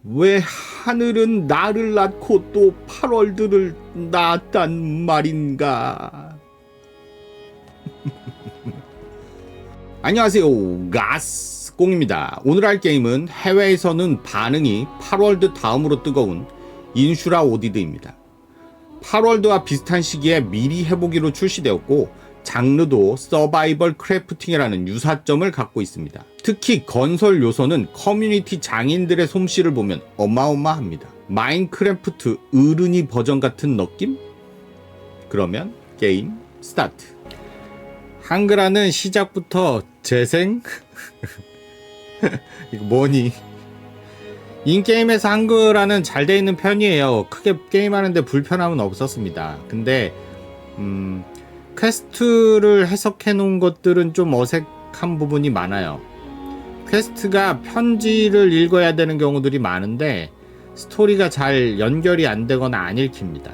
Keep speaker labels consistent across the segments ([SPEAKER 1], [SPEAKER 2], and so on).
[SPEAKER 1] 왜 하늘은 나를 낳고 또 8월들을 낳았단 말인가? 안녕하세요, 가스공입니다. 오늘 할 게임은 해외에서는 반응이 8월드 다음으로 뜨거운 인슈라 오디드입니다. 8월드와 비슷한 시기에 미리 해보기로 출시되었고 장르도 서바이벌 크래프팅이라는 유사점을 갖고 있습니다. 특히 건설 요소는 커뮤니티 장인들의 솜씨를 보면 어마어마합니다. 마인크래프트 어른이 버전 같은 느낌? 그러면 게임 스타트. 한글화는 시작부터 재생? 이거 뭐니? 인게임에서 한글화는 잘 돼 있는 편이에요. 크게 게임하는데 불편함은 없었습니다. 근데 퀘스트를 해석해 놓은 것들은 좀 어색한 부분이 많아요. 퀘스트가 편지를 읽어야 되는 경우들이 많은데 스토리가 잘 연결이 안 되거나 안 읽힙니다.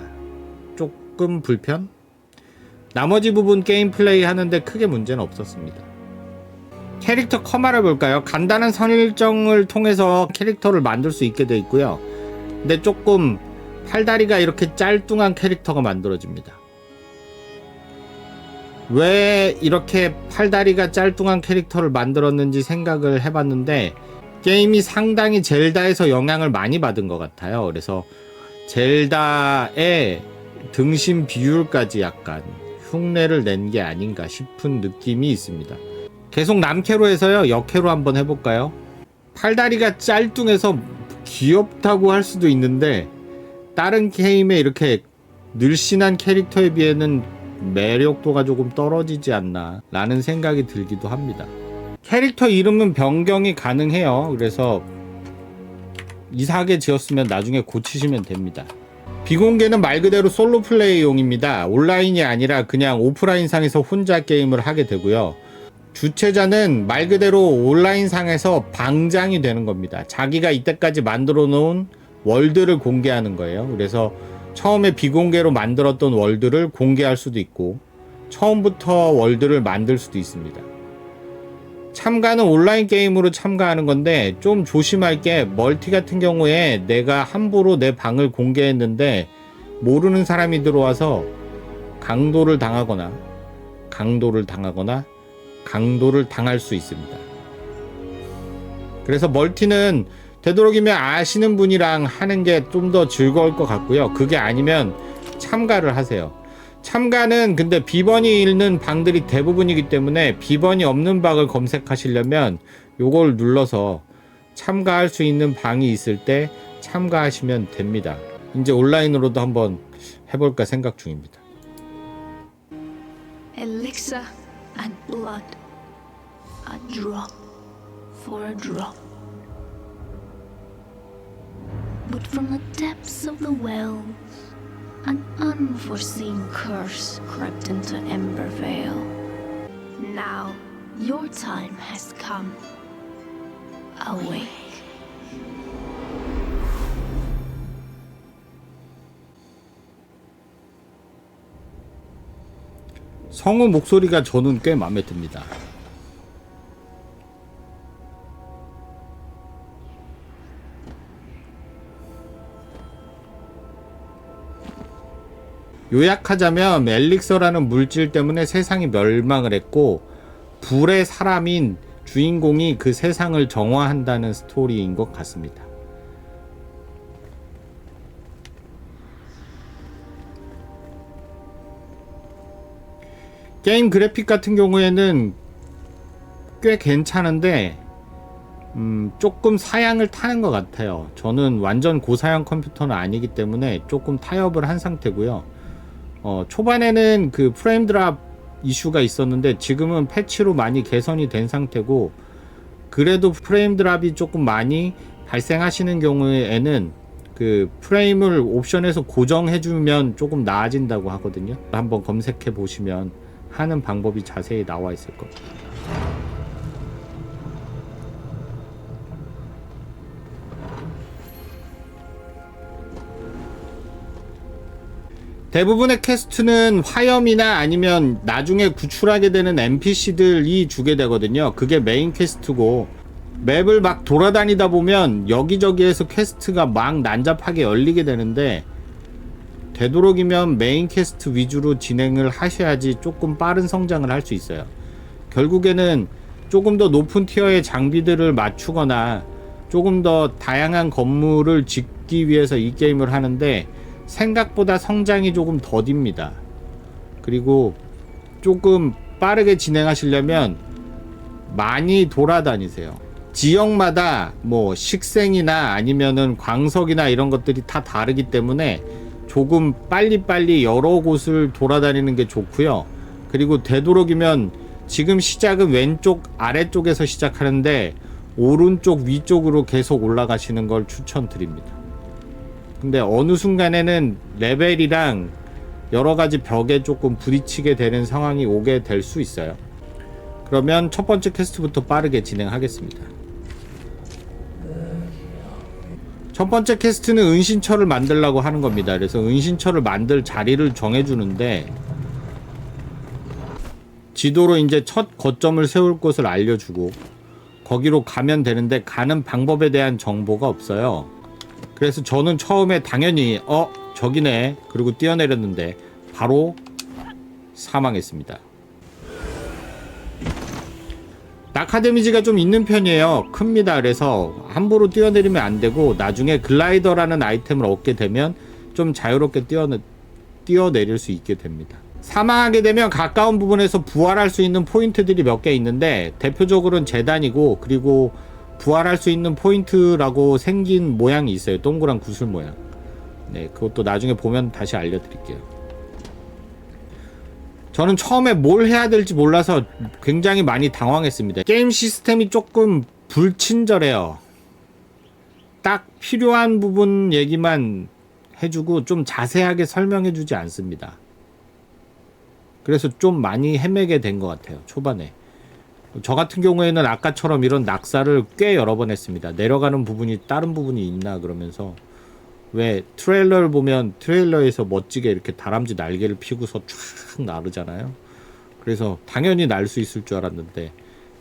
[SPEAKER 1] 조금 불편? 나머지 부분 게임 플레이 하는데 크게 문제는 없었습니다. 캐릭터 커마를 볼까요? 간단한 선일정을 통해서 캐릭터를 만들 수 있게 되어 있고요. 근데 조금 팔다리가 이렇게 짤뚱한 캐릭터가 만들어집니다. 왜 이렇게 팔다리가 짤뚱한 캐릭터를 만들었는지 생각을 해봤는데 게임이 상당히 젤다에서 영향을 많이 받은 것 같아요. 그래서 젤다의 등심 비율까지 약간 흉내를 낸 게 아닌가 싶은 느낌이 있습니다. 계속 남캐로 해서요, 역캐로 한번 해볼까요? 팔다리가 짤뚱해서 귀엽다고 할 수도 있는데 다른 게임에 이렇게 늘씬한 캐릭터에 비해는 매력도가 조금 떨어지지 않나 라는 생각이 들기도 합니다. 캐릭터 이름은 변경이 가능해요. 그래서 이상하게 지었으면 나중에 고치시면 됩니다. 비공개는 말 그대로 솔로 플레이용입니다. 온라인이 아니라 그냥 오프라인상에서 혼자 게임을 하게 되고요. 주최자는 말 그대로 온라인상에서 방장이 되는 겁니다. 자기가 이때까지 만들어 놓은 월드를 공개하는 거예요. 그래서 처음에 비공개로 만들었던 월드를 공개할 수도 있고 처음부터 월드를 만들 수도 있습니다. 참가는 온라인 게임으로 참가하는 건데 좀 조심할 게 멀티 같은 경우에 내가 함부로 내 방을 공개했는데 모르는 사람이 들어와서 강도를 당하거나 강도를 당할 수 있습니다. 그래서 멀티는 되도록이면 아시는 분이랑 하는 게 좀 더 즐거울 것 같고요. 그게 아니면 참가를 하세요. 참가는 근데 비번이 있는 방들이 대부분이기 때문에 비번이 없는 방을 검색하시려면 요걸 눌러서 참가할 수 있는 방이 있을 때 참가하시면 됩니다. 이제 온라인으로도 한번 해볼까 생각 중입니다.
[SPEAKER 2] Elixir and blood, a drop for a drop. But from the depths of the wells, an unforeseen curse crept into Embervale. Now your time has come. Awake.
[SPEAKER 1] 성우 목소리가 저는 꽤 마음에 듭니다. 요약하자면 엘릭서라는 물질 때문에 세상이 멸망을 했고 불의 사람인 주인공이 그 세상을 정화한다는 스토리인 것 같습니다. 게임 그래픽 같은 경우에는 꽤 괜찮은데 조금 사양을 타는 것 같아요. 저는 완전 고사양 컴퓨터는 아니기 때문에 조금 타협을 한 상태고요. 초반에는 그 프레임 드랍 이슈가 있었는데 지금은 패치로 많이 개선이 된 상태고 그래도 프레임 드랍이 조금 많이 발생하시는 경우에는 그 프레임을 옵션에서 고정해주면 조금 나아진다고 하거든요. 한번 검색해 보시면 하는 방법이 자세히 나와 있을 겁니다. 대부분의 퀘스트는 화염이나 아니면 나중에 구출하게 되는 NPC들이 주게 되거든요. 그게 메인 퀘스트고 맵을 막 돌아다니다 보면 여기저기에서 퀘스트가 막 난잡하게 열리게 되는데, 되도록이면 메인 퀘스트 위주로 진행을 하셔야지 조금 빠른 성장을 할 수 있어요. 결국에는 조금 더 높은 티어의 장비들을 맞추거나 조금 더 다양한 건물을 짓기 위해서 이 게임을 하는데, 생각보다 성장이 조금 더딥니다. 그리고 조금 빠르게 진행하시려면 많이 돌아다니세요. 지역마다 뭐 식생이나 아니면은 광석이나 이런 것들이 다 다르기 때문에 조금 빨리빨리 여러 곳을 돌아다니는 게 좋고요. 그리고 되도록이면 지금 시작은 왼쪽 아래쪽에서 시작하는데 오른쪽 위쪽으로 계속 올라가시는 걸 추천드립니다. 근데 어느 순간에는 레벨이랑 여러가지 벽에 조금 부딪히게 되는 상황이 오게 될 수 있어요. 그러면 첫 번째 퀘스트부터 빠르게 진행하겠습니다. 첫 번째 퀘스트는 은신처를 만들려고 하는 겁니다. 그래서 은신처를 만들 자리를 정해주는데, 지도로 이제 첫 거점을 세울 곳을 알려주고 거기로 가면 되는데, 가는 방법에 대한 정보가 없어요. 그래서 저는 처음에 당연히 저기네 그리고 뛰어내렸는데 바로 사망했습니다. 낙하 데미지가 좀 있는 편이에요. 큽니다. 그래서 함부로 뛰어내리면 안 되고, 나중에 글라이더라는 아이템을 얻게 되면 좀 자유롭게 뛰어내릴 수 있게 됩니다. 사망하게 되면 가까운 부분에서 부활할 수 있는 포인트들이 몇 개 있는데, 대표적으로는 재단이고, 그리고 부활할 수 있는 포인트라고 생긴 모양이 있어요. 동그란 구슬 모양. 네, 그것도 나중에 보면 다시 알려드릴게요. 저는 처음에 뭘 해야 될지 몰라서 굉장히 많이 당황했습니다. 게임 시스템이 조금 불친절해요. 딱 필요한 부분 얘기만 해주고 좀 자세하게 설명해주지 않습니다. 그래서 좀 많이 헤매게 된 것 같아요, 초반에. 저 같은 경우에는 아까처럼 이런 낙사를 꽤 여러 번 했습니다. 내려가는 부분이 다른 부분이 있나 그러면서, 왜 트레일러를 보면 트레일러에서 멋지게 이렇게 다람쥐 날개를 피고서 쫙 나르잖아요. 그래서 당연히 날 수 있을 줄 알았는데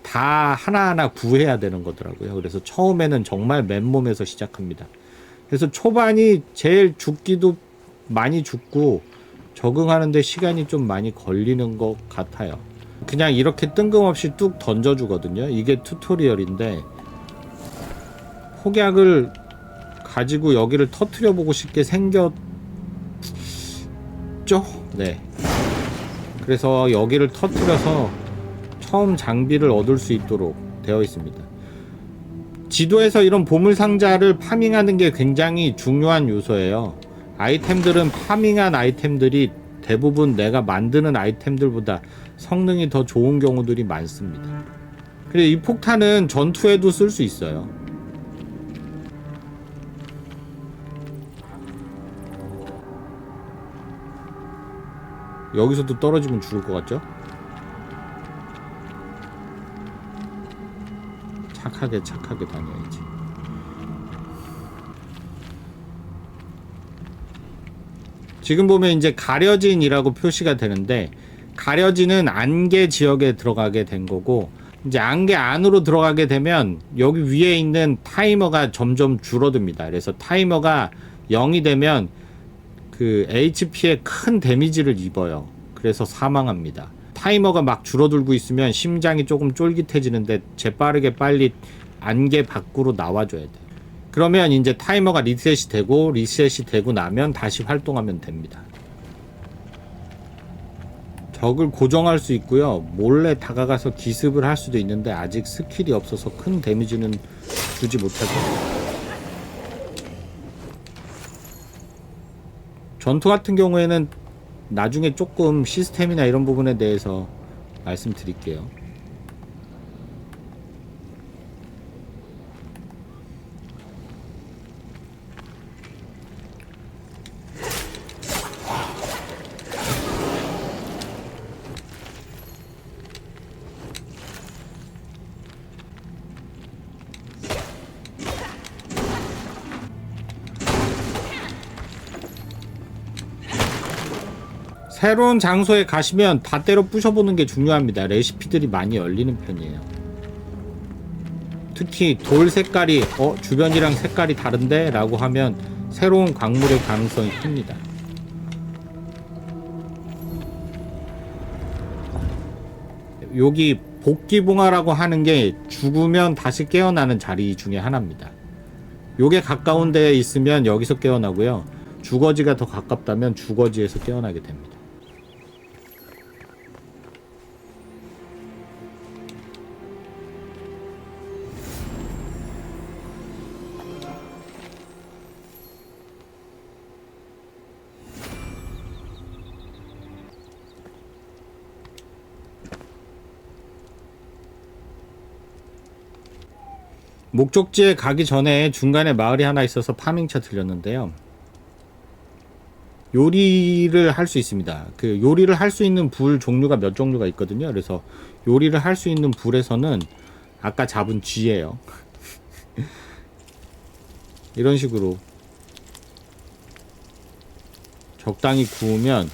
[SPEAKER 1] 다 하나하나 구해야 되는 거더라고요. 그래서 처음에는 정말 맨몸에서 시작합니다. 그래서 초반이 제일 죽기도 많이 죽고 적응하는데 시간이 좀 많이 걸리는 것 같아요. 그냥 이렇게 뜬금없이 뚝 던져주거든요. 이게 튜토리얼인데 폭약을 가지고 여기를 터트려 보고 싶게 생겼죠? 네. 그래서 여기를 터트려서 처음 장비를 얻을 수 있도록 되어 있습니다. 지도에서 이런 보물상자를 파밍하는 게 굉장히 중요한 요소예요. 아이템들은 파밍한 아이템들이 대부분 내가 만드는 아이템들보다 성능이 더 좋은 경우들이 많습니다. 그리고 이 폭탄은 전투에도 쓸 수 있어요. 여기서도 떨어지면 죽을 것 같죠? 착하게 다녀야지. 지금 보면 이제 가려진이라고 표시가 되는데, 가려진은 안개 지역에 들어가게 된 거고, 이제 안개 안으로 들어가게 되면 여기 위에 있는 타이머가 점점 줄어듭니다. 그래서 타이머가 0이 되면 그 HP에 큰 데미지를 입어요. 그래서 사망합니다. 타이머가 막 줄어들고 있으면 심장이 조금 쫄깃해지는데 재빠르게 빨리 안개 밖으로 나와줘야 돼. 그러면 이제 타이머가 리셋이 되고 나면 다시 활동하면 됩니다. 적을 고정할 수 있고요. 몰래 다가가서 기습을 할 수도 있는데 아직 스킬이 없어서 큰 데미지는 주지 못할 겁니다. 전투 같은 경우에는 나중에 조금 시스템이나 이런 부분에 대해서 말씀드릴게요. 새로운 장소에 가시면 다 때려 부셔보는 게 중요합니다. 레시피들이 많이 열리는 편이에요. 특히 돌 색깔이 주변이랑 색깔이 다른데? 라고 하면 새로운 광물의 가능성이 큽니다. 여기 복귀봉화라고 하는 게 죽으면 다시 깨어나는 자리 중에 하나입니다. 요게 가까운 데에 있으면 여기서 깨어나고요. 주거지가 더 가깝다면 주거지에서 깨어나게 됩니다. 목적지에 가기 전에 중간에 마을이 하나 있어서 파밍차 들렸는데요. 요리를 할 수 있습니다. 그 요리를 할 수 있는 불 종류가 몇 종류가 있거든요. 그래서 요리를 할 수 있는 불에서는 아까 잡은 쥐예요. 이런 식으로 적당히 구우면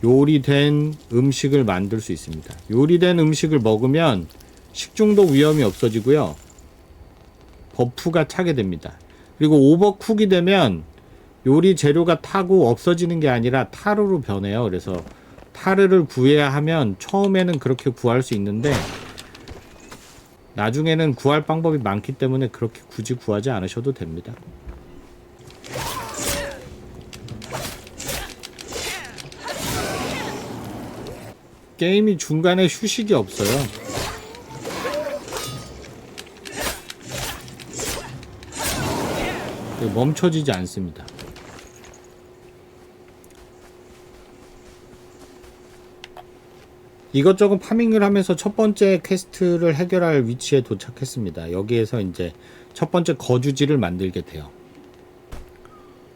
[SPEAKER 1] 요리된 음식을 만들 수 있습니다. 요리된 음식을 먹으면 식중독 위험이 없어지고요. 버프가 차게 됩니다. 그리고 오버쿡이 되면 요리 재료가 타고 없어지는 게 아니라 타르로 변해요. 그래서 타르를 구해야 하면 처음에는 그렇게 구할 수 있는데 나중에는 구할 방법이 많기 때문에 그렇게 굳이 구하지 않으셔도 됩니다. 게임이 중간에 휴식이 없어요. 멈춰지지 않습니다. 이것저것 파밍을 하면서 첫 번째 퀘스트를 해결할 위치에 도착했습니다. 여기에서 이제 첫 번째 거주지를 만들게 돼요.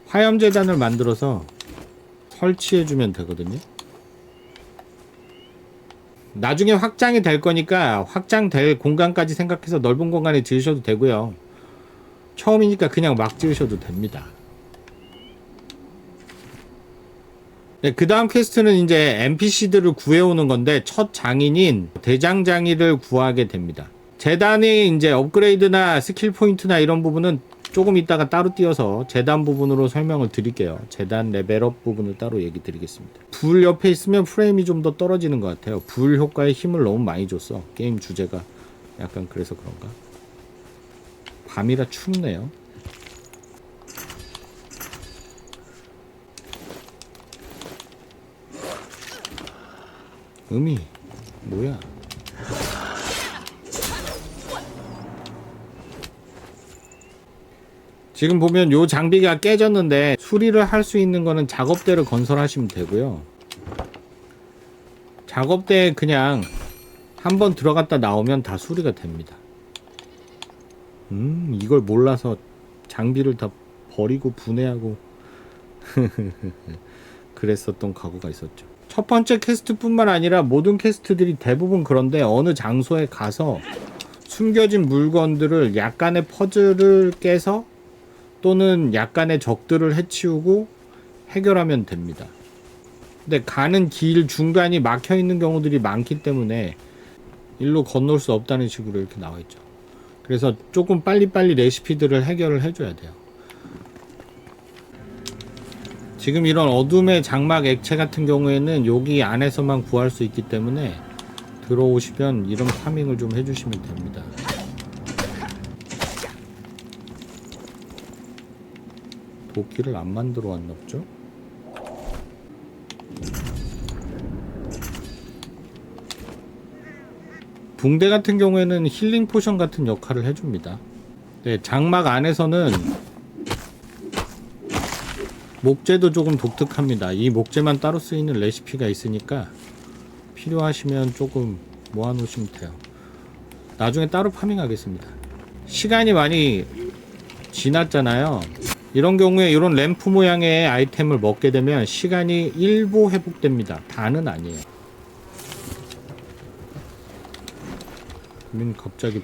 [SPEAKER 1] 화염재단을 만들어서 설치해주면 되거든요. 나중에 확장이 될 거니까 확장될 공간까지 생각해서 넓은 공간에 지으셔도 되고요. 처음이니까 그냥 막 지으셔도 됩니다. 네, 그 다음 퀘스트는 이제 NPC들을 구해오는 건데 첫 장인인 대장장이를 구하게 됩니다. 재단이 이제 업그레이드나 스킬 포인트나 이런 부분은 조금 이따가 따로 띄어서 재단 부분으로 설명을 드릴게요. 재단 레벨업 부분을 따로 얘기 드리겠습니다. 불 옆에 있으면 프레임이 좀 더 떨어지는 것 같아요. 불 효과에 힘을 너무 많이 줬어. 게임 주제가 약간 그래서 그런가? 밤이라 춥네요. 뭐야? 지금 보면 요 장비가 깨졌는데 수리를 할 수 있는 거는 작업대를 건설하시면 되고요. 작업대에 그냥 한번 들어갔다 나오면 다 수리가 됩니다. 이걸 몰라서 장비를 다 버리고 분해하고 그랬었던 과거가 있었죠. 첫 번째 퀘스트뿐만 아니라 모든 퀘스트들이 대부분 그런데 어느 장소에 가서 숨겨진 물건들을 약간의 퍼즐을 깨서 또는 약간의 적들을 해치우고 해결하면 됩니다. 근데 가는 길 중간이 막혀 있는 경우들이 많기 때문에 일로 건널 수 없다는 식으로 이렇게 나와 있죠. 그래서 조금 빨리빨리 레시피들을 해결을 해줘야 돼요. 지금 이런 어둠의 장막 액체 같은 경우에는 여기 안에서만 구할 수 있기 때문에 들어오시면 이런 파밍을 좀 해주시면 됩니다. 도끼를 안 만들어 왔나 보죠? 붕대 같은 경우에는 힐링 포션 같은 역할을 해줍니다. 네, 장막 안에서는 목재도 조금 독특합니다. 이 목재만 따로 쓰이는 레시피가 있으니까 필요하시면 조금 모아놓으시면 돼요. 나중에 따로 파밍하겠습니다. 시간이 많이 지났잖아요. 이런 경우에 이런 램프 모양의 아이템을 먹게 되면 시간이 일부 회복됩니다. 다는 아니에요. 그러면 갑자기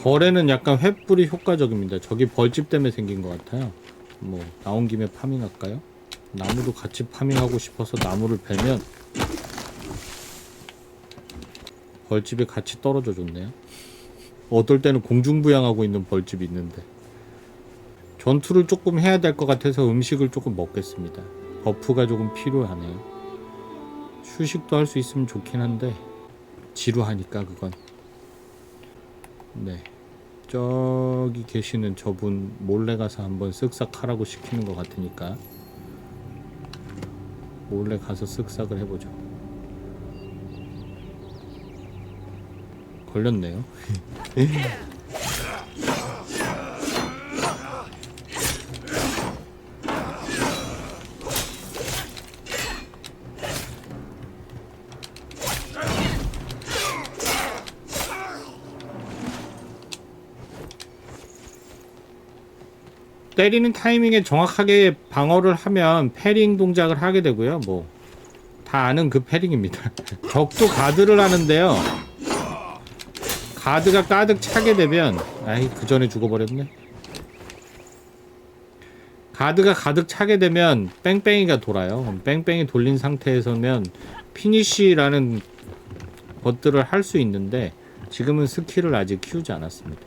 [SPEAKER 1] 벌에는 약간 횃불이 효과적입니다. 저기 벌집 때문에 생긴 것 같아요. 뭐 나온 김에 파밍할까요? 나무도 같이 파밍하고 싶어서 나무를 베면 벌집이 같이 떨어져 줬네요. 어떨 때는 공중부양하고 있는 벌집이 있는데. 전투를 조금 해야 될 것 같아서 음식을 조금 먹겠습니다. 버프가 조금 필요하네요. 휴식도 할 수 있으면 좋긴 한데 지루하니까 그건. 네, 저기 계시는 저분 몰래 가서 한번 쓱싹 하라고 시키는 것 같으니까 몰래 가서 쓱싹을 해보죠. 걸렸네요. 때리는 타이밍에 정확하게 방어를 하면 패링 동작을 하게 되고요. 뭐 다 아는 그 패링입니다. 적도 가드를 하는데요. 가드가 가득 차게 되면 아이 그 전에 죽어버렸네. 가드가 가득 차게 되면 뺑뺑이가 돌아요. 뺑뺑이 돌린 상태에서면 피니쉬라는 것들을 할 수 있는데 지금은 스킬을 아직 키우지 않았습니다.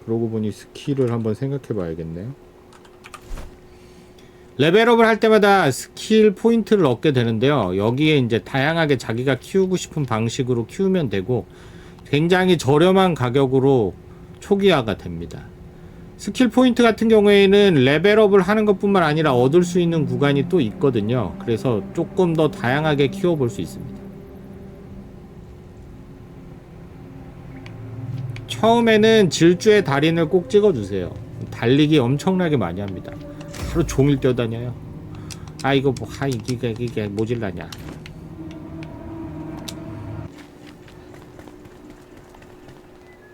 [SPEAKER 1] 그러고 보니 스킬을 한번 생각해 봐야겠네요. 레벨업을 할 때마다 스킬 포인트를 얻게 되는데요. 여기에 이제 다양하게 자기가 키우고 싶은 방식으로 키우면 되고 굉장히 저렴한 가격으로 초기화가 됩니다. 스킬 포인트 같은 경우에는 레벨업을 하는 것뿐만 아니라 얻을 수 있는 구간이 또 있거든요. 그래서 조금 더 다양하게 키워볼 수 있습니다. 처음에는 질주의 달인을 꼭 찍어주세요. 달리기 엄청나게 많이 합니다. 하루 종일 뛰어다녀요. 아 이거 뭐 이게 모질라냐.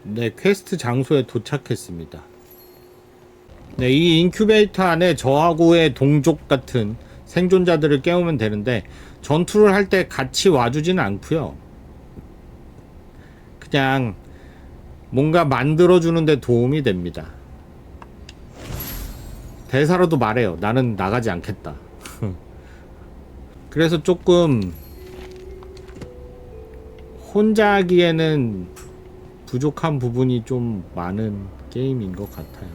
[SPEAKER 1] 네, 퀘스트 장소에 도착했습니다. 네, 이 인큐베이터 안에 저하고의 동족 같은 생존자들을 깨우면 되는데 전투를 할 때 같이 와주지는 않고요. 그냥 뭔가 만들어주는데 도움이 됩니다. 대사로도 말해요. 나는 나가지 않겠다. 그래서 조금 혼자 하기에는 부족한 부분이 좀 많은 게임인 것 같아요.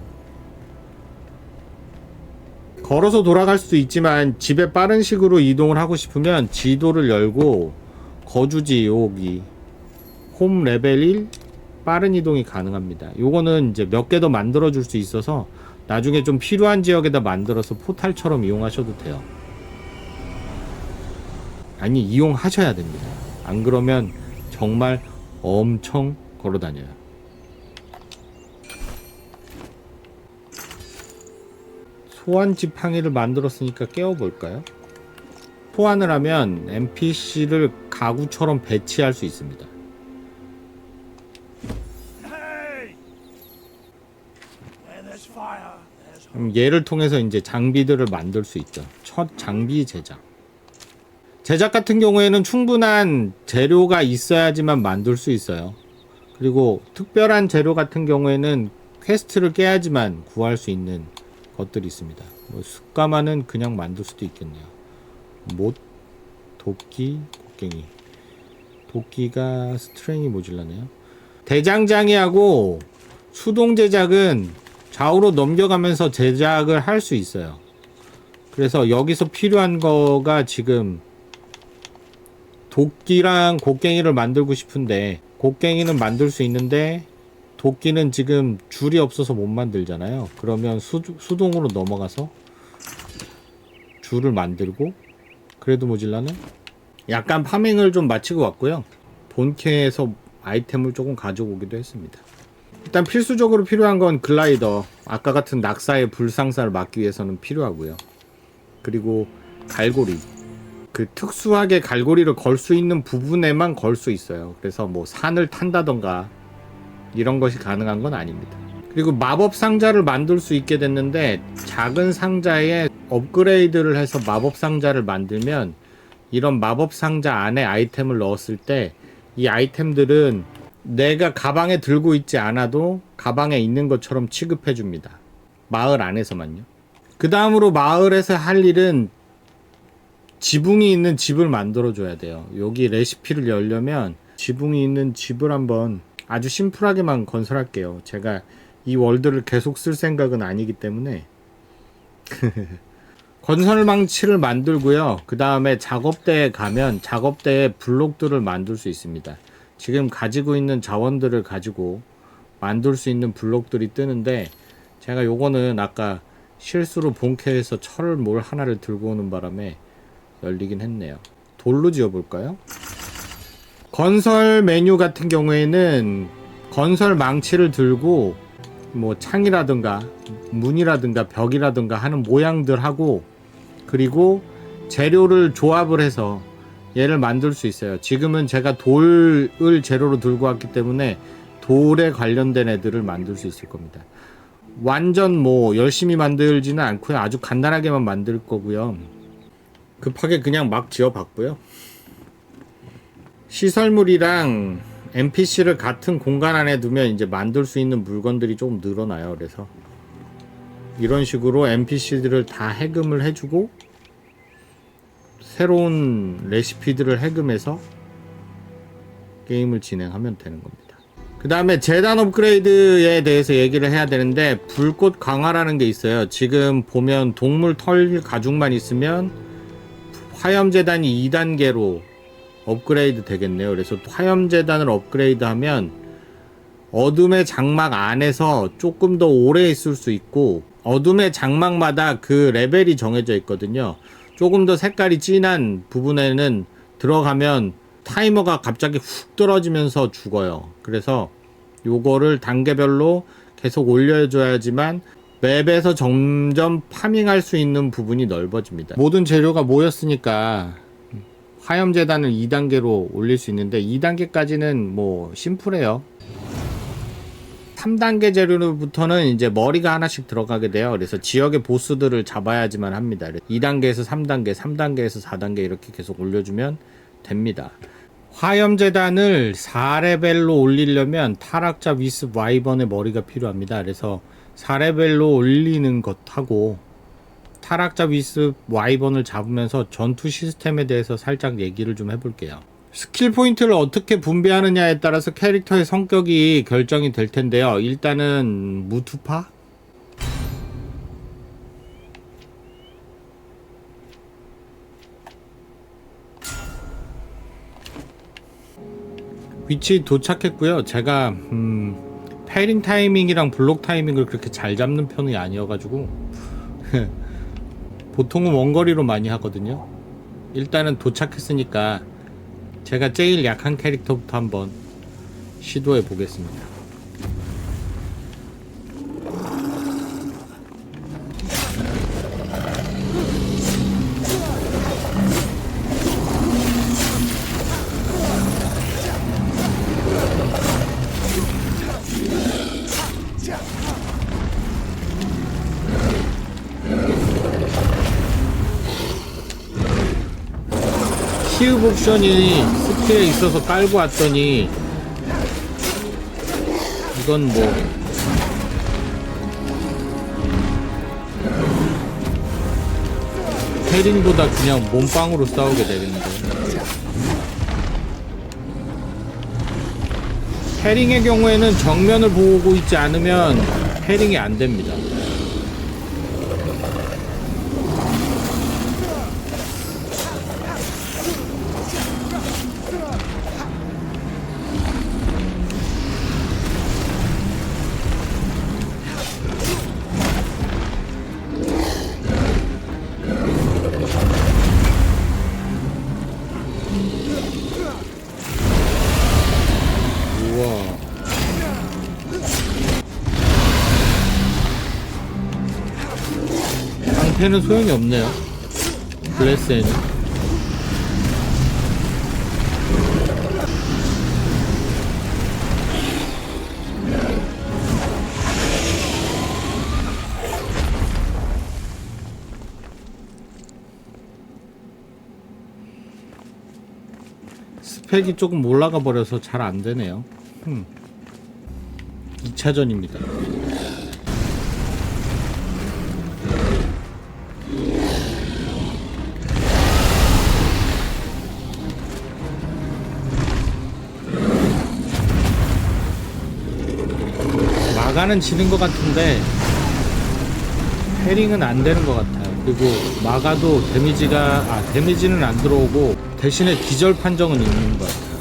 [SPEAKER 1] 걸어서 돌아갈 수도 있지만 집에 빠른 식으로 이동을 하고 싶으면 지도를 열고 거주지 여기 홈 레벨 1 빠른 이동이 가능합니다. 요거는 이제 몇 개 더 만들어 줄 수 있어서 나중에 좀 필요한 지역에다 만들어서 포탈처럼 이용하셔도 돼요. 아니 이용하셔야 됩니다. 안 그러면 정말 엄청 걸어 다녀요. 소환 지팡이를 만들었으니까 깨워볼까요? 소환을 하면 NPC를 가구처럼 배치할 수 있습니다. 얘를 통해서 이제 장비들을 만들 수 있죠. 첫 장비 제작. 제작 같은 경우에는 충분한 재료가 있어야지만 만들 수 있어요. 그리고 특별한 재료 같은 경우에는 퀘스트를 깨야지만 구할 수 있는 것들이 있습니다. 뭐 숯가마는 그냥 만들 수도 있겠네요. 못, 도끼, 곡괭이. 도끼가 스트렝이 모질라네요. 대장장이하고 수동 제작은 좌우로 넘겨가면서 제작을 할 수 있어요. 그래서 여기서 필요한 거가 지금 도끼랑 곡괭이를 만들고 싶은데 곡괭이는 만들 수 있는데 도끼는 지금 줄이 없어서 못 만들잖아요. 그러면 수동으로 넘어가서 줄을 만들고 그래도 모질라는 약간 파밍을 좀 마치고 왔고요. 본캐에서 아이템을 조금 가지고 오기도 했습니다. 일단 필수적으로 필요한 건 글라이더, 아까 같은 낙사의 불상사를 막기 위해서는 필요하고요. 그리고 갈고리, 그 특수하게 갈고리를 걸 수 있는 부분에만 걸 수 있어요. 그래서 뭐 산을 탄다던가 이런 것이 가능한 건 아닙니다. 그리고 마법 상자를 만들 수 있게 됐는데 작은 상자에 업그레이드를 해서 마법 상자를 만들면 이런 마법 상자 안에 아이템을 넣었을 때 이 아이템들은 내가 가방에 들고 있지 않아도 가방에 있는 것처럼 취급해 줍니다. 마을 안에서만요. 그 다음으로 마을에서 할 일은 지붕이 있는 집을 만들어 줘야 돼요. 여기 레시피를 열려면 지붕이 있는 집을 한번 아주 심플하게만 건설할게요. 제가 이 월드를 계속 쓸 생각은 아니기 때문에 건설 망치를 만들고요. 그 다음에 작업대에 가면 작업대에 블록들을 만들 수 있습니다. 지금 가지고 있는 자원들을 가지고 만들 수 있는 블록들이 뜨는데, 제가 요거는 아까 실수로 본캐에서 철을 뭘 하나를 들고 오는 바람에 열리긴 했네요. 돌로 지어볼까요? 건설 메뉴 같은 경우에는 건설 망치를 들고 뭐 창이라든가 문이라든가 벽이라든가 하는 모양들 하고, 그리고 재료를 조합을 해서 얘를 만들 수 있어요. 지금은 제가 돌을 재료로 들고 왔기 때문에 돌에 관련된 애들을 만들 수 있을 겁니다. 완전 뭐 열심히 만들지는 않고요. 아주 간단하게만 만들 거고요. 급하게 그냥 막 지어봤고요. 시설물이랑 NPC를 같은 공간 안에 두면 이제 만들 수 있는 물건들이 조금 늘어나요. 그래서 이런 식으로 NPC들을 다 해금을 해주고 새로운 레시피들을 해금해서 게임을 진행하면 되는 겁니다. 그 다음에 재단 업그레이드에 대해서 얘기를 해야 되는데, 불꽃 강화라는 게 있어요. 지금 보면 동물 털 가죽만 있으면 화염재단이 2단계로 업그레이드 되겠네요. 그래서 화염재단을 업그레이드 하면 어둠의 장막 안에서 조금 더 오래 있을 수 있고, 어둠의 장막마다 그 레벨이 정해져 있거든요. 조금 더 색깔이 진한 부분에는 들어가면 타이머가 갑자기 훅 떨어지면서 죽어요. 그래서 요거를 단계별로 계속 올려줘야지만 맵에서 점점 파밍할 수 있는 부분이 넓어집니다. 모든 재료가 모였으니까 화염재단을 2단계로 올릴 수 있는데, 2단계까지는 뭐 심플해요. 3단계 재료부터는 이제 머리가 하나씩 들어가게 돼요. 그래서 지역의 보스들을 잡아야지만 합니다. 2단계에서 3단계, 3단계에서 4단계 이렇게 계속 올려주면 됩니다. 화염재단을 4레벨로 올리려면 타락자 위스 와이번의 머리가 필요합니다. 그래서 4레벨로 올리는 것하고 타락자 위스 와이번을 잡으면서 전투 시스템에 대해서 살짝 얘기를 좀 해볼게요. 스킬 포인트를 어떻게 분배하느냐에 따라서 캐릭터의 성격이 결정이 될 텐데요. 일단은 무투파? 위치 도착했고요. 제가 패링 타이밍이랑 블록 타이밍을 그렇게 잘 잡는 편이 아니어가지고 보통은 원거리로 많이 하거든요. 일단은 도착했으니까 제가 제일 약한 캐릭터부터 한번 시도해 보겠습니다. 키흡 옵션이 스킬에 있어서 깔고 왔더니 이건 뭐 패링보다 그냥 몸빵으로 싸우게 되는데, 패링의 경우에는 정면을 보고 있지 않으면 패링이 안 됩니다. 방패는 소용이 없네요. 블레스에는. 스펙이 조금 올라가 버려서 잘 안 되네요. 2차전입니다. 마가는 지는 것 같은데 패링은 안 되는 것 같아요. 그리고 마가도 데미지는 안 들어오고 대신에 기절 판정은 있는 것 같아요.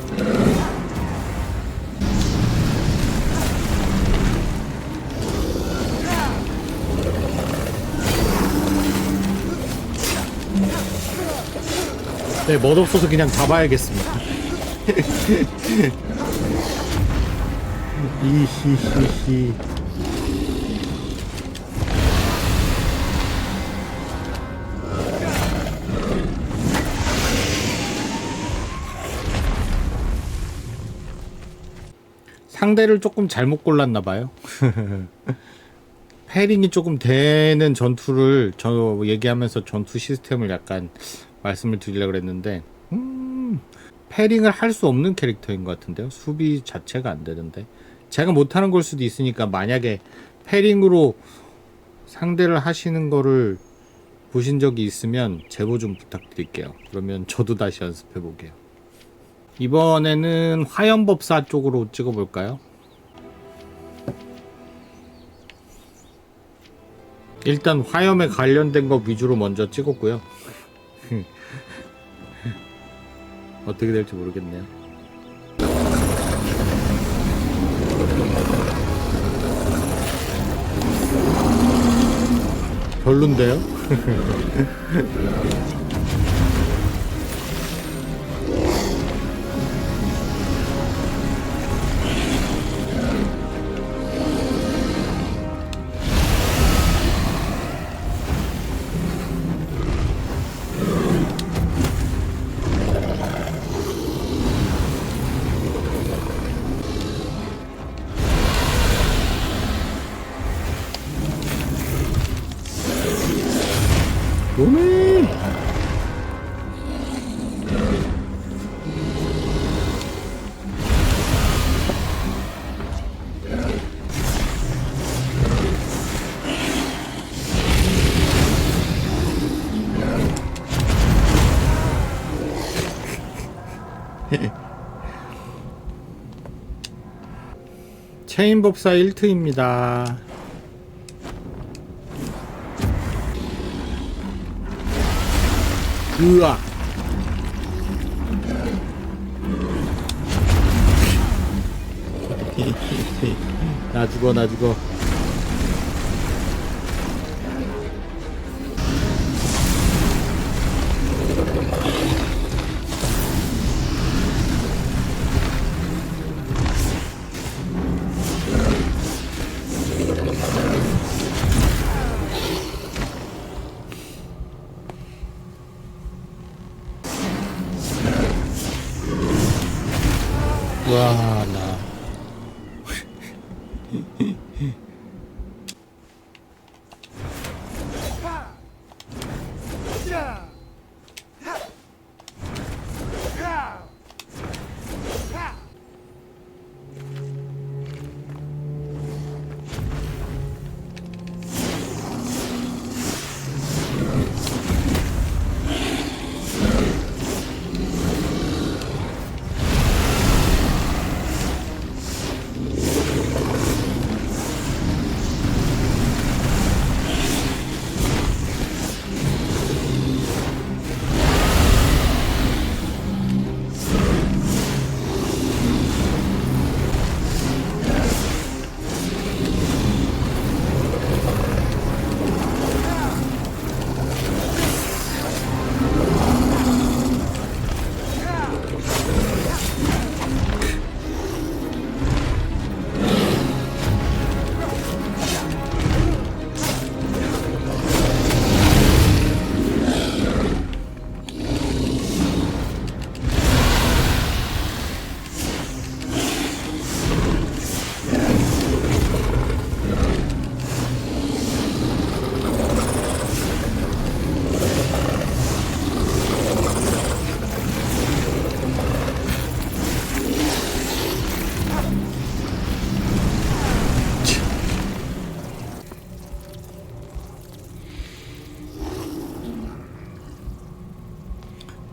[SPEAKER 1] 네, 멋없어서 그냥 잡아야겠습니다. 이히히히. 상대를 조금 잘못 골랐나봐요. 패링이 조금 되는 전투를 저 얘기하면서 전투 시스템을 약간 말씀을 드리려고 그랬는데 패링을 할 수 없는 캐릭터인 것 같은데요. 수비 자체가 안 되는데 제가 못하는 걸 수도 있으니까 만약에 패링으로 상대를 하시는 거를 보신 적이 있으면 제보 좀 부탁드릴게요. 그러면 저도 다시 연습해 보게요. 이번에는 화염법사 쪽으로 찍어볼까요? 일단 화염에 관련된 거 위주로 먼저 찍었고요. 어떻게 될지 모르겠네요. 별론데요? 오메! 체인법사 1트입니다. 으악. 나 죽어, 나 죽어. 와, 나.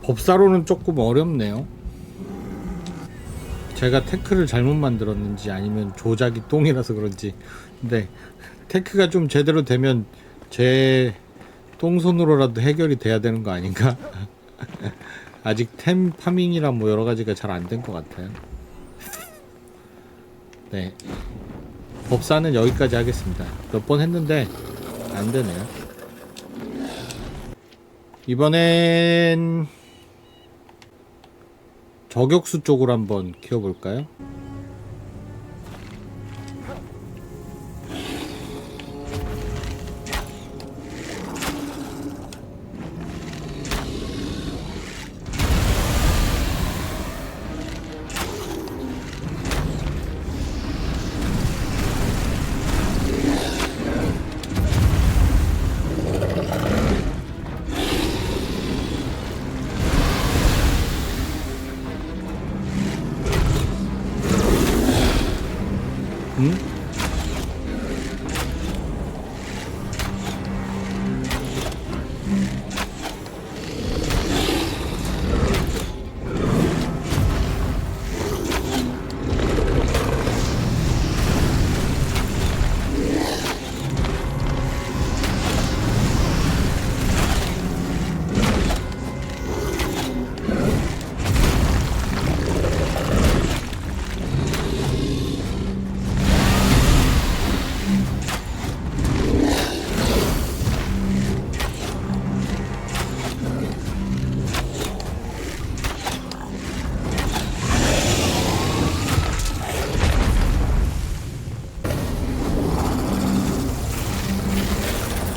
[SPEAKER 1] 법사로는 조금 어렵네요. 제가 테크를 잘못 만들었는지 아니면 조작이 똥이라서 그런지, 근데 테크가 좀 제대로 되면 제 똥손으로라도 해결이 돼야 되는 거 아닌가? 아직 템 파밍이랑 뭐 여러 가지가 잘 안 된 것 같아요. 네, 법사는 여기까지 하겠습니다. 몇 번 했는데 안 되네요. 이번엔 저격수 쪽으로 한번 키워볼까요? 응?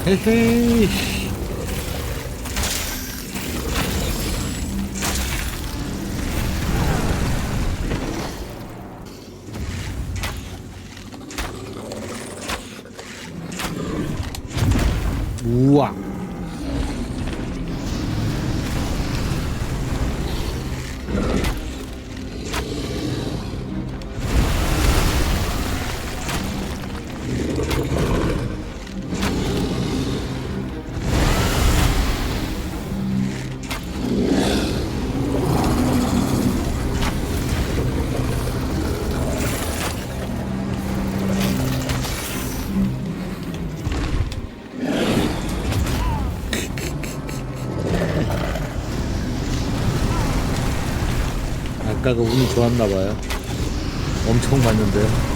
[SPEAKER 1] 헤헤이. 우와. 아까가 운이 좋았나봐요. 엄청 맞는데요.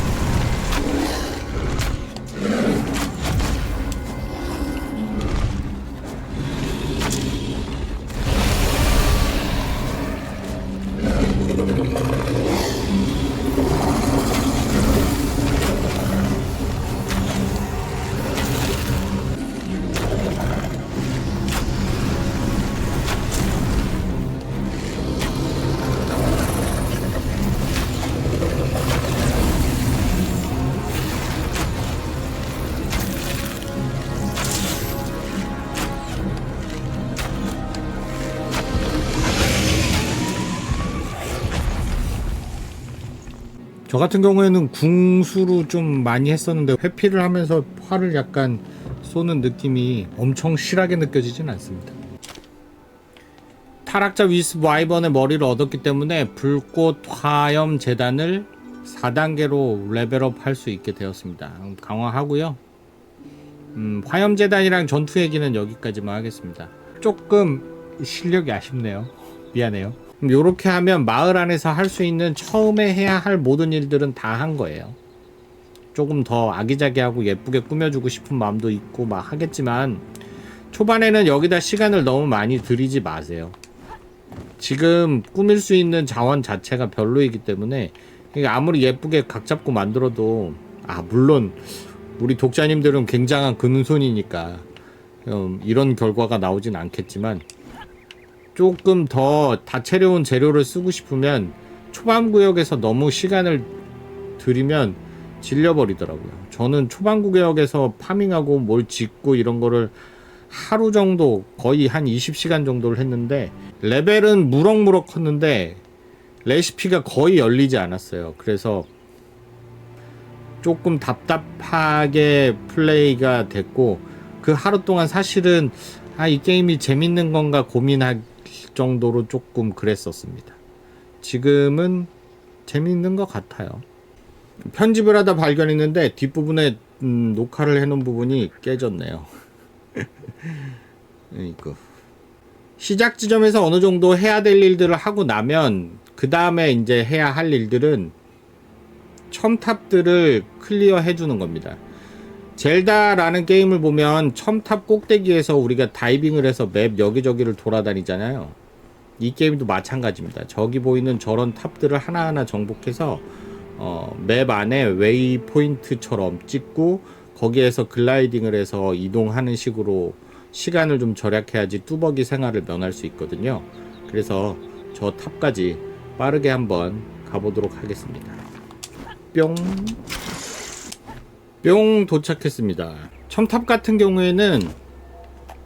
[SPEAKER 1] 저 같은 경우에는 궁수로 좀 많이 했었는데 회피를 하면서 활을 약간 쏘는 느낌이 엄청 실하게 느껴지진 않습니다. 타락자 위스프 와이번의 머리를 얻었기 때문에 불꽃 화염 재단을 4단계로 레벨업 할 수 있게 되었습니다. 강화하고요. 화염 재단이랑 전투 얘기는 여기까지만 하겠습니다. 조금 실력이 아쉽네요. 미안해요. 요렇게 하면 마을 안에서 할 수 있는 처음에 해야 할 모든 일들은 다 한 거예요. 조금 더 아기자기하고 예쁘게 꾸며주고 싶은 마음도 있고 막 하겠지만 초반에는 여기다 시간을 너무 많이 들이지 마세요. 지금 꾸밀 수 있는 자원 자체가 별로이기 때문에 아무리 예쁘게 각 잡고 만들어도 물론 우리 독자님들은 굉장한 금손이니까 이런 결과가 나오진 않겠지만 조금 더 다채로운 재료를 쓰고 싶으면 초반 구역에서 너무 시간을 들이면 질려버리더라고요. 저는 초반 구역에서 파밍하고 뭘 짓고 이런 거를 하루 정도, 거의 한 20시간 정도를 했는데 레벨은 무럭무럭 컸는데 레시피가 거의 열리지 않았어요. 그래서 조금 답답하게 플레이가 됐고 그 하루 동안 사실은 이 게임이 재밌는 건가 고민할 정도로 조금 그랬었습니다. 지금은 재미있는 것 같아요. 편집을 하다 발견했는데 뒷부분에 녹화를 해놓은 부분이 깨졌네요. 이거 시작 지점에서 어느 정도 해야 될 일들을 하고 나면 그 다음에 이제 해야 할 일들은 첨탑들을 클리어 해주는 겁니다. 젤다라는 게임을 보면 첨탑 꼭대기에서 우리가 다이빙을 해서 맵 여기저기를 돌아다니잖아요. 이 게임도 마찬가지입니다. 저기 보이는 저런 탑들을 하나하나 정복해서 맵 안에 웨이 포인트처럼 찍고 거기에서 글라이딩을 해서 이동하는 식으로 시간을 좀 절약해야지 뚜벅이 생활을 면할 수 있거든요. 그래서 저 탑까지 빠르게 한번 가보도록 하겠습니다. 뿅 도착했습니다. 첨탑 같은 경우에는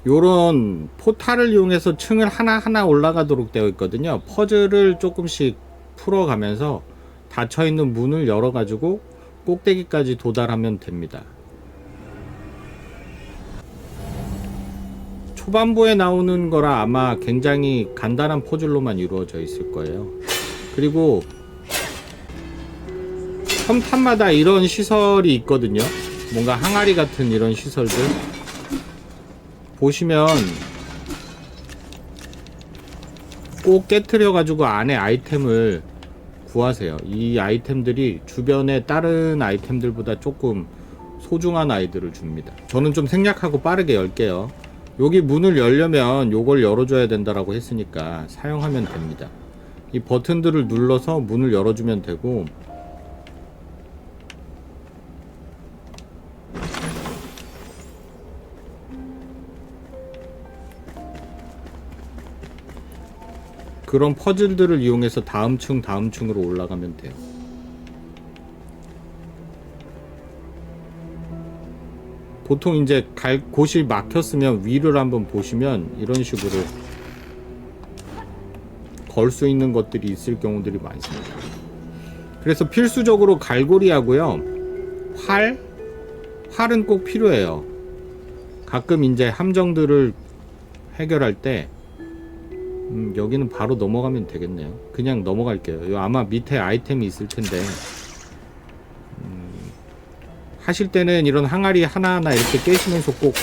[SPEAKER 1] 요런 포탈을 이용해서 층을 하나하나 올라가도록 되어 있거든요. 퍼즐을 조금씩 풀어가면서 닫혀있는 문을 열어가지고 꼭대기까지 도달하면 됩니다. 초반부에 나오는 거라 아마 굉장히 간단한 퍼즐로만 이루어져 있을 거예요. 그리고 첨탑마다 이런 시설이 있거든요. 뭔가 항아리 같은 이런 시설들 보시면 꼭 깨트려 가지고 안에 아이템을 구하세요. 이 아이템들이 주변의 다른 아이템들보다 조금 소중한 아이들을 줍니다. 저는 좀 생략하고 빠르게 열게요. 여기 문을 열려면 요걸 열어줘야 된다라고 했으니까 사용하면 됩니다. 이 버튼들을 눌러서 문을 열어주면 되고, 그런 퍼즐들을 이용해서 다음 층으로 올라가면 돼요. 보통 이제 갈 곳이 막혔으면 위를 한번 보시면 이런 식으로 걸 수 있는 것들이 있을 경우들이 많습니다. 그래서 필수적으로 갈고리하고요, 활은 꼭 필요해요. 가끔 이제 함정들을 해결할 때 여기는 바로 넘어가면 되겠네요. 그냥 넘어갈게요. 요 아마 밑에 아이템이 있을 텐데 하실 때는 이런 항아리 하나하나 이렇게 깨시면서 꼭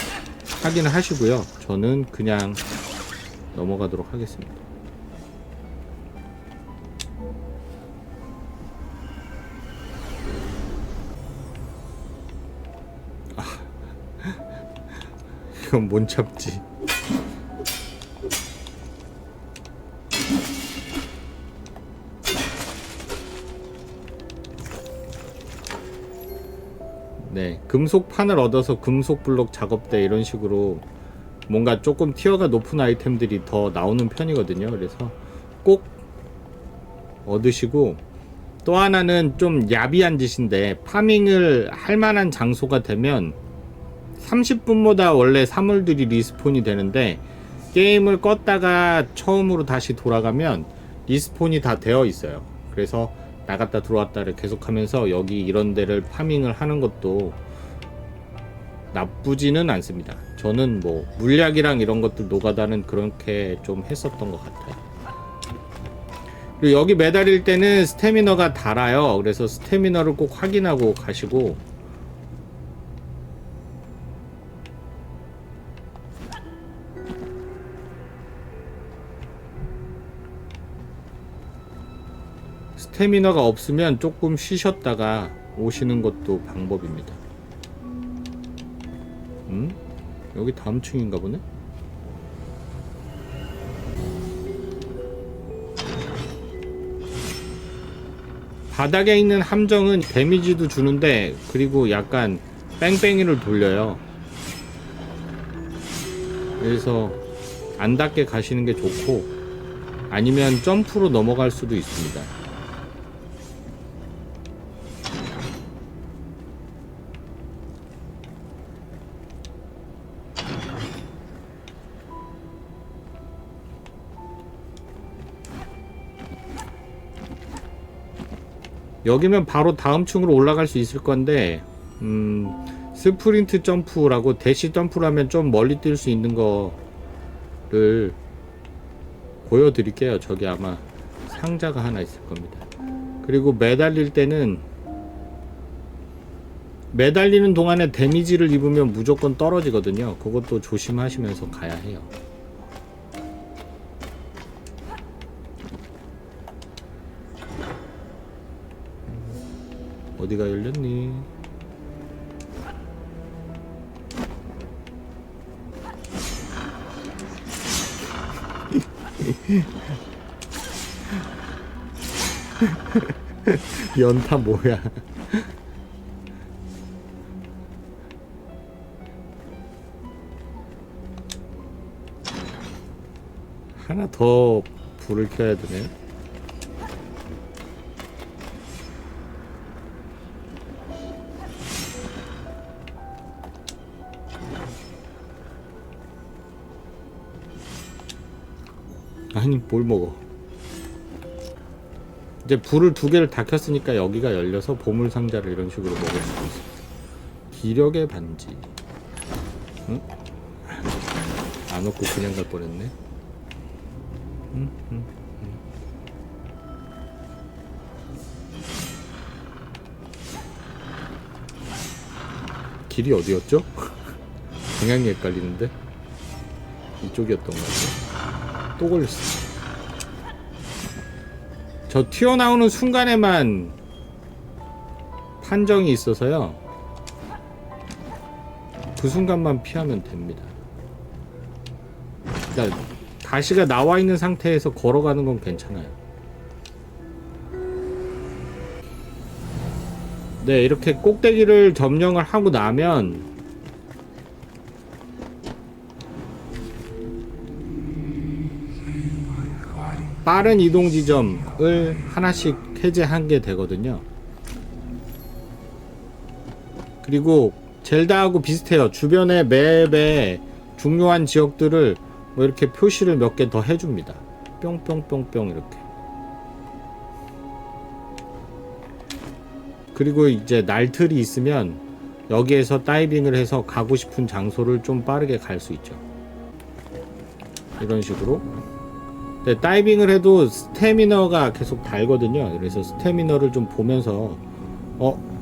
[SPEAKER 1] 확인을 하시고요. 저는 그냥 넘어가도록 하겠습니다. 이건 못 잡지. 네, 금속판을 얻어서 금속 블록 작업대 이런 식으로 뭔가 조금 티어가 높은 아이템들이 더 나오는 편이거든요. 그래서 꼭 얻으시고, 또 하나는 좀 야비한 짓인데, 파밍을 할 만한 장소가 되면 30분마다 원래 사물들이 리스폰이 되는데, 게임을 껐다가 처음으로 다시 돌아가면 리스폰이 다 되어 있어요. 그래서 나갔다 들어왔다를 계속하면서 여기 이런 데를 파밍을 하는 것도 나쁘지는 않습니다. 저는 뭐 물약이랑 이런 것들 노가다는 그렇게 좀 했었던 것 같아요. 그리고 여기 매달릴 때는 스태미너가 달아요. 그래서 스태미너를 꼭 확인하고 가시고, 스태미너가 없으면 조금 쉬셨다가 오시는 것도 방법입니다. 여기 다음 층인가 보네? 바닥에 있는 함정은 데미지도 주는데, 그리고 약간 뺑뺑이를 돌려요. 그래서 안 닿게 가시는 게 좋고, 아니면 점프로 넘어갈 수도 있습니다. 여기면 바로 다음 층으로 올라갈 수 있을 건데, 스프린트 점프라고 대시 점프를 하면 좀 멀리 뛸 수 있는 거를 보여드릴게요. 저기 아마 상자가 하나 있을 겁니다. 그리고 매달릴 때는 매달리는 동안에 데미지를 입으면 무조건 떨어지거든요. 그것도 조심하시면서 가야 해요. 어디가 열렸니? 연타 뭐야? 하나 더 불을 켜야 되네. 아니 뭘 먹어. 이제 불을 두 개를 다 켰으니까 여기가 열려서 보물 상자를 이런 식으로 먹을 수 있습니다. 기력의 반지. 응? 안 넣고 그냥 갈 뻔했네. 길이 어디였죠? 방향이 헷갈리는데 이쪽이었던 것 같아. 또 걸렸어. 저 튀어나오는 순간에만 판정이 있어서요. 그 순간만 피하면 됩니다. 그러니까 가시가 나와 있는 상태에서 걸어가는 건 괜찮아요. 네, 이렇게 꼭대기를 점령을 하고 나면 빠른 이동 지점을 하나씩 해제한 게 되거든요. 그리고 젤다하고 비슷해요. 주변에 맵에 중요한 지역들을 뭐 이렇게 표시를 몇 개 더 해줍니다. 뿅뿅뿅뿅 이렇게. 그리고 이제 날틀이 있으면 여기에서 다이빙을 해서 가고 싶은 장소를 좀 빠르게 갈 수 있죠. 이런 식으로. 네, 다이빙을 해도 스태미너가 계속 달거든요. 그래서 스태미너를 좀 보면서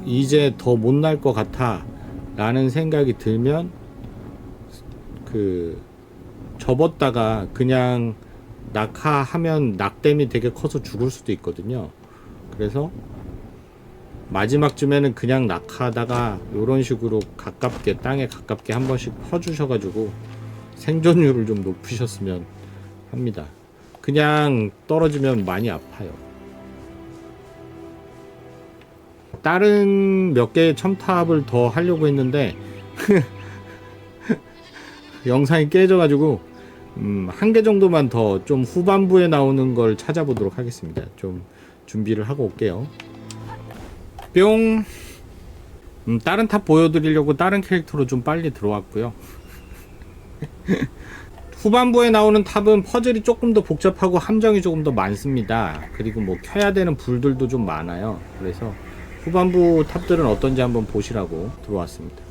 [SPEAKER 1] 이제 더 못 날 것 같아 라는 생각이 들면 접었다가 그냥 낙하하면 낙댐이 되게 커서 죽을 수도 있거든요. 그래서 마지막쯤에는 그냥 낙하하다가 이런 식으로 가깝게 땅에 가깝게 한 번씩 퍼주셔가지고 생존율을 좀 높이셨으면 합니다. 그냥 떨어지면 많이 아파요. 다른 몇 개의 첨탑을 더 하려고 했는데 영상이 깨져가지고 한 개 정도만 더 좀 후반부에 나오는 걸 찾아보도록 하겠습니다. 좀 준비를 하고 올게요. 뿅. 다른 탑 보여드리려고 다른 캐릭터로 좀 빨리 들어왔고요. 후반부에 나오는 탑은 퍼즐이 조금 더 복잡하고 함정이 조금 더 많습니다. 그리고 뭐 켜야 되는 불들도 좀 많아요. 그래서 후반부 탑들은 어떤지 한번 보시라고 들어왔습니다.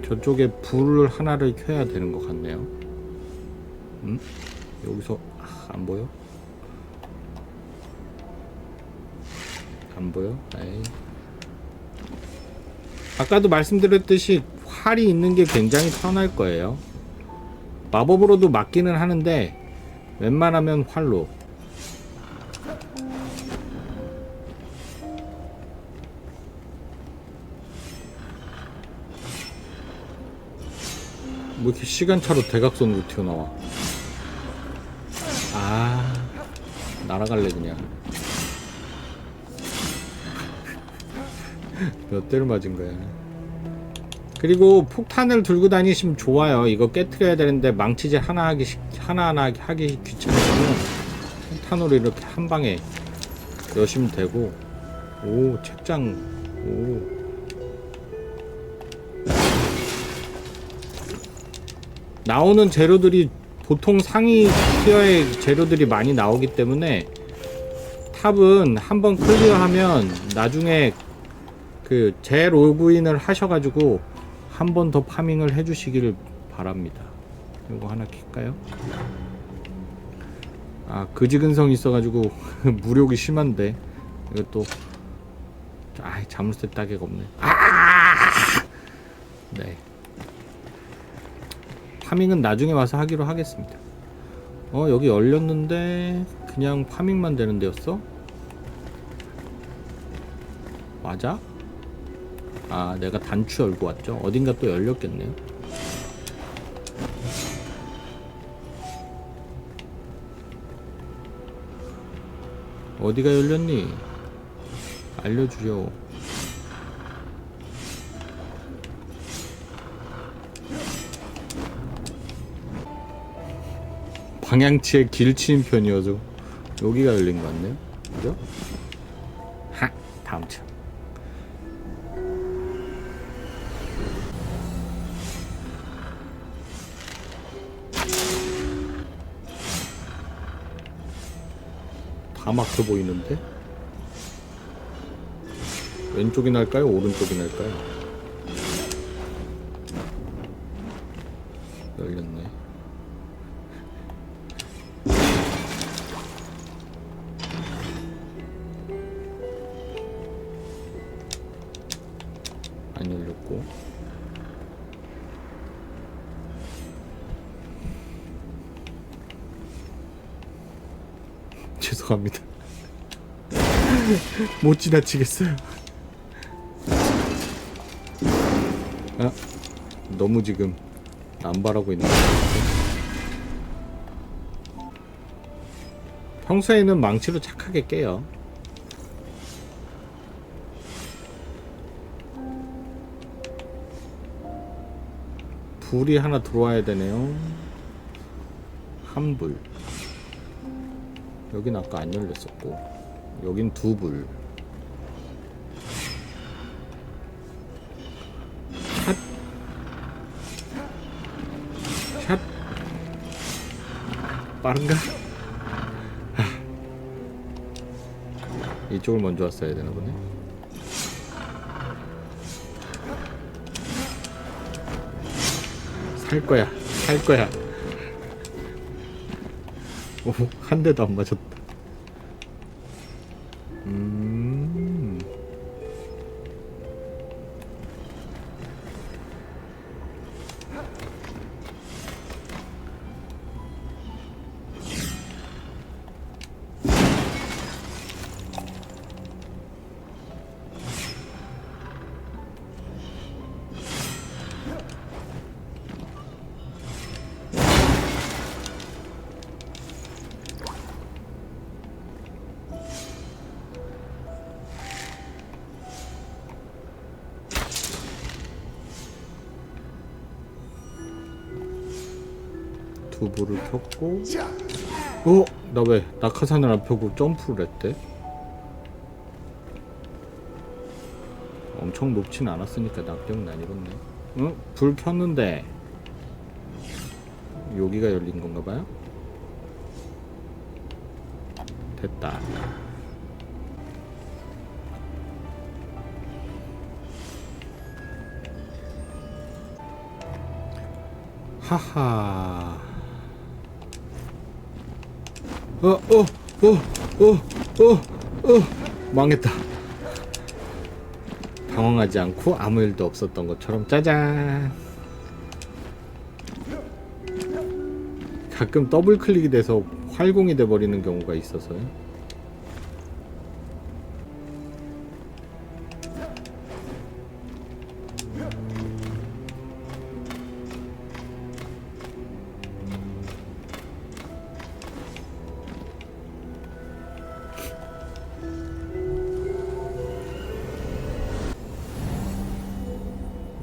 [SPEAKER 1] 저쪽에 불을 하나를 켜야 되는 것 같네요. 여기서 안 보여? 안 보여? 에이. 아까도 말씀드렸듯이 활이 있는 게 굉장히 편할 거예요. 마법으로도 막기는 하는데 웬만하면 활로. 뭐 이렇게 시간차로 대각선으로 튀어나와. 날아갈래 그냥. 몇 대를 맞은 거야. 그리고 폭탄을 들고 다니시면 좋아요. 이거 깨트려야 되는데 망치질 하나하나 하기 귀찮으시면 폭탄으로 이렇게 한 방에 여시면 되고. 오, 책장. 오. 나오는 재료들이 보통 상위 티어의 재료들이 많이 나오기 때문에 탑은 한번 클리어하면 나중에 재로그인을 하셔가지고 한 번 더 파밍을 해주시기를 바랍니다. 이거 하나 킬까요? 아, 그지근성이 있어가지고 무력이 심한데 이것도 자물쇠 따개가 없네. 네, 파밍은 나중에 와서 하기로 하겠습니다. 여기 열렸는데 그냥 파밍만 되는 데였어? 맞아? 아, 내가 단추 열고 왔죠? 어딘가 또 열렸겠네요. 어디가 열렸니? 알려주려. 방향치에 길치인 편이어서 여기가 열린 것 같네요. 그죠? 하! 다음 차. 다 막혀 보이는데? 왼쪽이 날까요? 오른쪽이 날까요? 열렸네. 안 열렸고. 죄송합니다. 못 지나치겠어요. 아, 너무 지금 남발하고 있는 것 같아요. 평소에는 망치로 착하게 깨요. 불이 하나 들어와야 되네요. 한 불. 여긴 아까 안 열렸었고, 여긴 두 불. 샷. 샷. 빠른가? 이쪽을 먼저 왔어야 되나 보네. 살 거야, 살 거야. 오, 한 대도 안 맞았다. 두 불을 켰고, 나 왜 낙하산을 안 펴고 점프를 했대? 엄청 높진 않았으니까 낙력은 안 입었네. 응? 불 켰는데 여기가 열린 건가 봐요? 됐다. 하하. 망했다. 당황하지 않고 아무 일도 없었던 것처럼 짜잔. 가끔 더블 클릭이 돼서 활공이 돼 버리는 경우가 있어서요.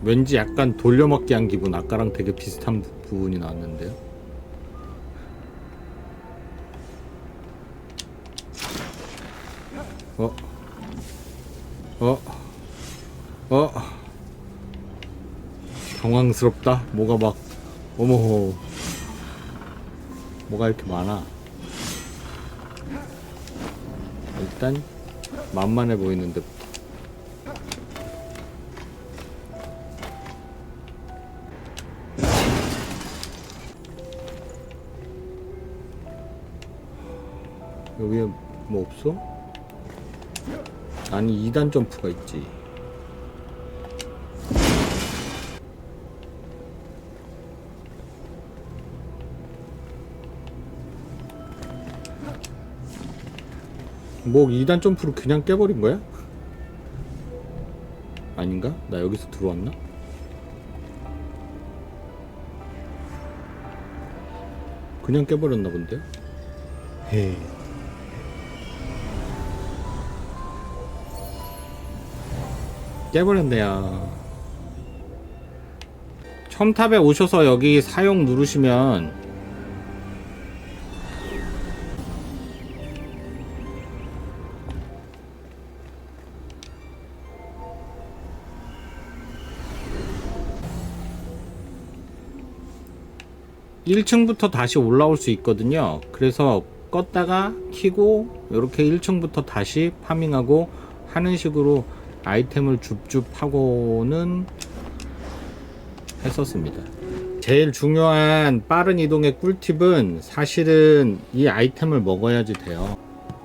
[SPEAKER 1] 왠지 약간 돌려막기 한 기분. 아까랑 되게 비슷한 부분이 나왔는데요. 당황스럽다. 뭐가 막, 어머, 뭐가 이렇게 많아. 일단 만만해 보이는 데부터. 여기에 뭐 없어? 아니 2단 점프가 있지. 뭐 2단 점프로 그냥 깨버린 거야? 아닌가? 나 여기서 들어왔나? 그냥 깨버렸나 본데? 헤이. 깨버렸네요. 첨탑에 오셔서 여기 사용 누르시면 1층부터 다시 올라올 수 있거든요. 그래서 껐다가 켜고 이렇게 1층부터 다시 파밍하고 하는 식으로 아이템을 줍줍하고는 했었습니다. 제일 중요한 빠른 이동의 꿀팁은 사실은 이 아이템을 먹어야지 돼요.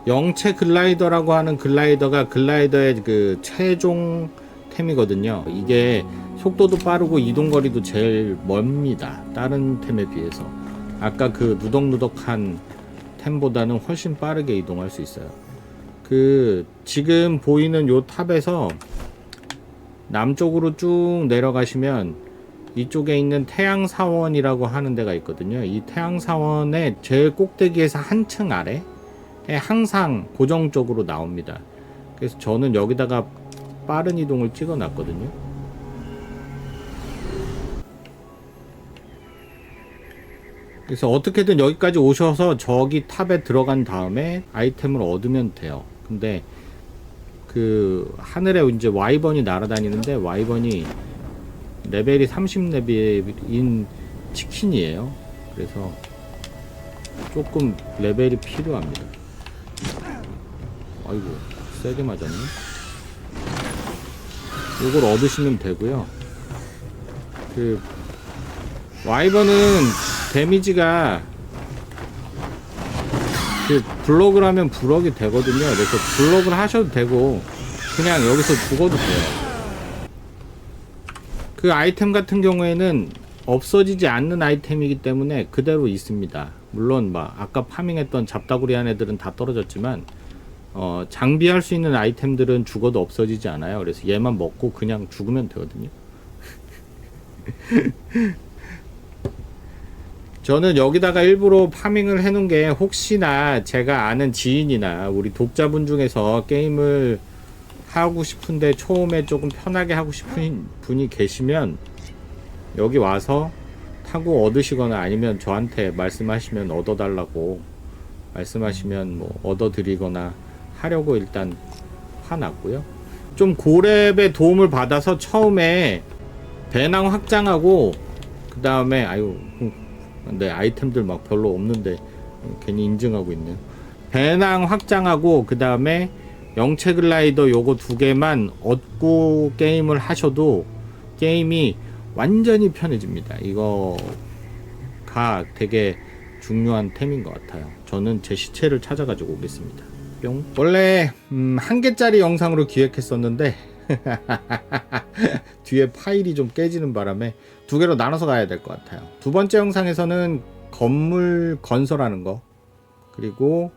[SPEAKER 1] 영체 글라이더라고 하는 글라이더가 글라이더의 그 최종 템이거든요. 이게 속도도 빠르고 이동거리도 제일 멉니다. 다른 템에 비해서. 아까 그 누덕누덕한 템보다는 훨씬 빠르게 이동할 수 있어요. 그 지금 보이는 요 탑에서 남쪽으로 쭉 내려가시면 이쪽에 있는 태양사원이라고 하는 데가 있거든요. 이 태양사원의 제일 꼭대기에서 한층 아래에 항상 고정적으로 나옵니다. 그래서 저는 여기다가 빠른 이동을 찍어 놨거든요. 그래서 어떻게든 여기까지 오셔서 저기 탑에 들어간 다음에 아이템을 얻으면 돼요. 근데 그 하늘에 이제 와이번이 날아다니는데 와이번이 레벨이 30레벨인 치킨이에요. 그래서 조금 레벨이 필요합니다. 아이고 세게 맞았네. 이걸 얻으시면 되고요. 그 와이번은 데미지가 그 블록을 하면 블럭이 되거든요. 그래서 블록을 하셔도 되고 그냥 여기서 죽어도 돼요. 그 아이템 같은 경우에는 없어지지 않는 아이템이기 때문에 그대로 있습니다. 물론 막 아까 파밍했던 잡다구리한 애들은 다 떨어졌지만 장비할 수 있는 아이템들은 죽어도 없어지지 않아요. 그래서 얘만 먹고 그냥 죽으면 되거든요. 저는 여기다가 일부러 파밍을 해놓은 게 혹시나 제가 아는 지인이나 우리 독자분 중에서 게임을 하고 싶은데 처음에 조금 편하게 하고 싶은 분이 계시면 여기 와서 타고 얻으시거나 아니면 저한테 말씀하시면 얻어달라고 말씀하시면 뭐 얻어드리거나 하려고 일단 화났고요. 좀 고렙의 도움을 받아서 처음에 배낭 확장하고 그 다음에 아유 네 아이템들 막 별로 없는데 괜히 인증하고 있네요. 배낭 확장하고 그 다음에 영체 글라이더 요거 두 개만 얻고 게임을 하셔도 게임이 완전히 편해집니다. 이거가 되게 중요한 템인 것 같아요. 저는 제 시체를 찾아가지고 오겠습니다. 뿅. 원래 한 개짜리 영상으로 기획했었는데 뒤에 파일이 좀 깨지는 바람에 두 개로 나눠서 가야 될 것 같아요. 두 번째 영상에서는 건물 건설하는 거 그리고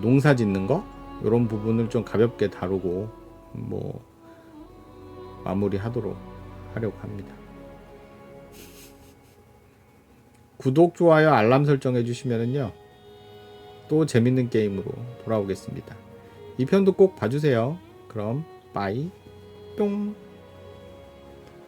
[SPEAKER 1] 농사 짓는 거 이런 부분을 좀 가볍게 다루고 뭐 마무리하도록 하려고 합니다. 구독, 좋아요, 알람 설정 해주시면은요 또 재밌는 게임으로 돌아오겠습니다. 이 편도 꼭 봐주세요. 그럼 빠이 뿅.